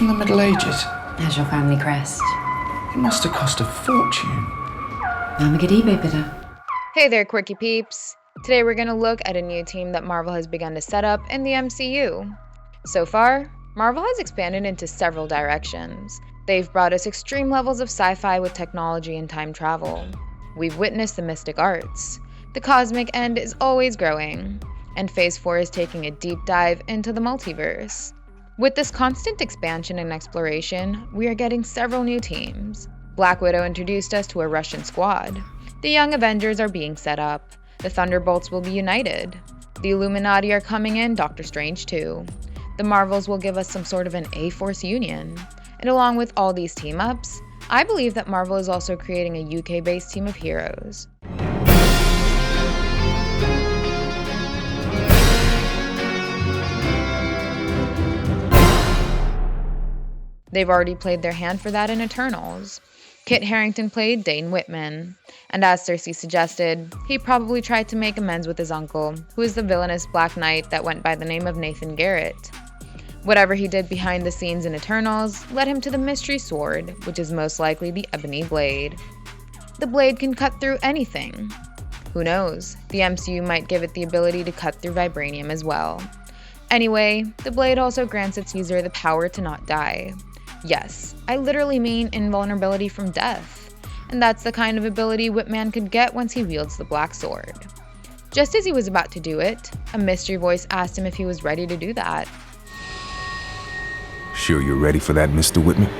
from the Middle Ages. There's your family crest. It must have cost a fortune. Armageddon, bitte. Hey there, quirky peeps. Today we're going to look at a new team that Marvel has begun to set up in the MCU. So far, Marvel has expanded into several directions. They've brought us extreme levels of sci-fi with technology and time travel. We've witnessed the mystic arts. The cosmic end is always growing. And Phase 4 is taking a deep dive into the multiverse. With this constant expansion and exploration, we are getting several new teams. Black Widow introduced us to a Russian squad. The Young Avengers are being set up. The Thunderbolts will be united. The Illuminati are coming in, Doctor Strange too. The Marvels will give us some sort of an A-Force union. And along with all these team-ups, I believe that Marvel is also creating a UK-based team of heroes. They've already played their hand for that in Eternals. Kit Harington played Dane Whitman, and as Cersei suggested, he probably tried to make amends with his uncle, who is the villainous Black Knight that went by the name of Nathan Garrett. Whatever he did behind the scenes in Eternals led him to the Mystery Sword, which is most likely the Ebony Blade. The blade can cut through anything. Who knows, the MCU might give it the ability to cut through vibranium as well. Anyway, the blade also grants its user the power to not die. Yes, I literally mean invulnerability from death, and that's the kind of ability Whitman could get once he wields the Black Sword. Just as he was about to do it, a mystery voice asked him if he was ready to do that. Sure you're ready for that, Mr. Whitman?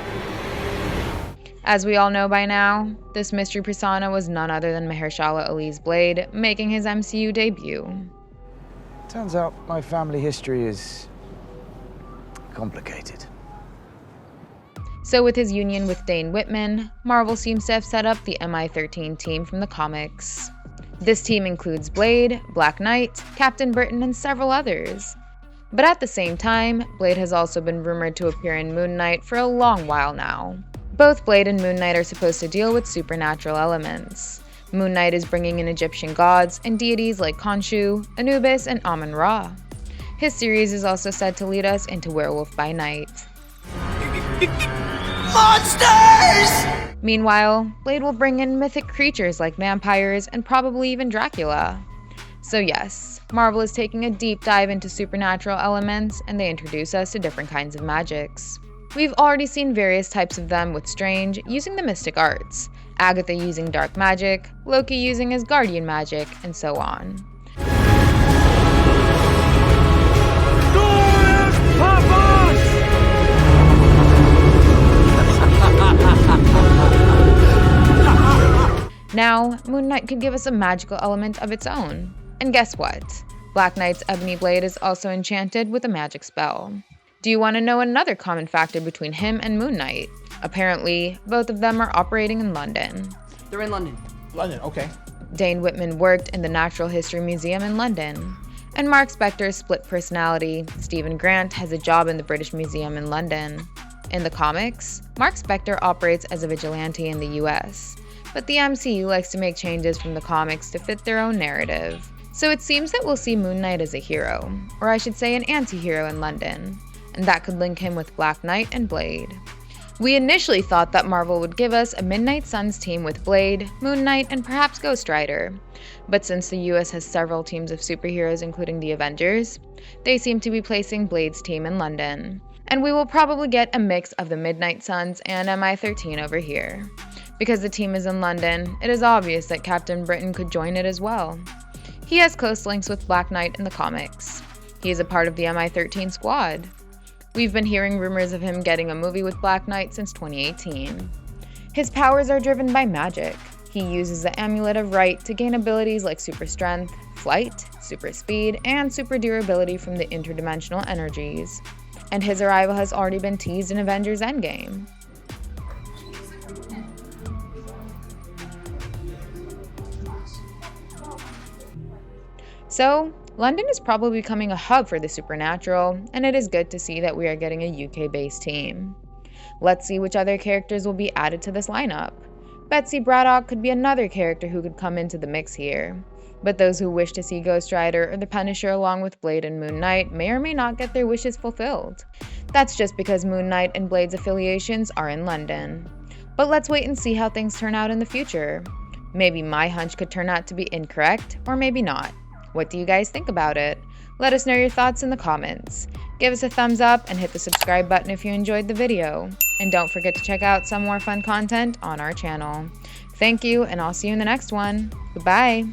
As we all know by now, this mystery persona was none other than Mahershala Ali's Blade, making his MCU debut. Turns out my family history is complicated. So with his union with Dane Whitman, Marvel seems to have set up the MI-13 team from the comics. This team includes Blade, Black Knight, Captain Britain, and several others. But at the same time, Blade has also been rumored to appear in Moon Knight for a long while now. Both Blade and Moon Knight are supposed to deal with supernatural elements. Moon Knight is bringing in Egyptian gods and deities like Khonshu, Anubis, and Amun-Ra. His series is also said to lead us into Werewolf by Night. Monsters! Meanwhile, Blade will bring in mythic creatures like vampires and probably even Dracula. So yes, Marvel is taking a deep dive into supernatural elements, and they introduce us to different kinds of magics. We've already seen various types of them, with Strange using the mystic arts, Agatha using dark magic, Loki using his guardian magic, and so on. Now, Moon Knight could give us a magical element of its own. And guess what? Black Knight's Ebony Blade is also enchanted with a magic spell. Do you want to know another common factor between him and Moon Knight? Apparently, both of them are operating in London. They're in London. London, okay. Dane Whitman worked in the Natural History Museum in London. And Mark Spector's split personality, Stephen Grant, has a job in the British Museum in London. In the comics, Mark Spector operates as a vigilante in the US. But the MCU likes to make changes from the comics to fit their own narrative. So it seems that we'll see Moon Knight as a hero, or I should say an anti-hero in London, and that could link him with Black Knight and Blade. We initially thought that Marvel would give us a Midnight Suns team with Blade, Moon Knight, and perhaps Ghost Rider. But since the US has several teams of superheroes including the Avengers, they seem to be placing Blade's team in London. And we will probably get a mix of the Midnight Suns and MI-13 over here. Because the team is in London, it is obvious that Captain Britain could join it as well. He has close links with Black Knight in the comics. He is a part of the MI-13 squad. We've been hearing rumors of him getting a movie with Black Knight since 2018. His powers are driven by magic. He uses the Amulet of Right to gain abilities like super strength, flight, super speed, and super durability from the interdimensional energies. And his arrival has already been teased in Avengers Endgame. So, London is probably becoming a hub for the supernatural, and it is good to see that we are getting a UK-based team. Let's see which other characters will be added to this lineup. Betsy Braddock could be another character who could come into the mix here. But those who wish to see Ghost Rider or the Punisher along with Blade and Moon Knight may or may not get their wishes fulfilled. That's just because Moon Knight and Blade's affiliations are in London. But let's wait and see how things turn out in the future. Maybe my hunch could turn out to be incorrect, or maybe not. What do you guys think about it? Let us know your thoughts in the comments. Give us a thumbs up and hit the subscribe button if you enjoyed the video. And don't forget to check out some more fun content on our channel. Thank you, and I'll see you in the next one. Goodbye!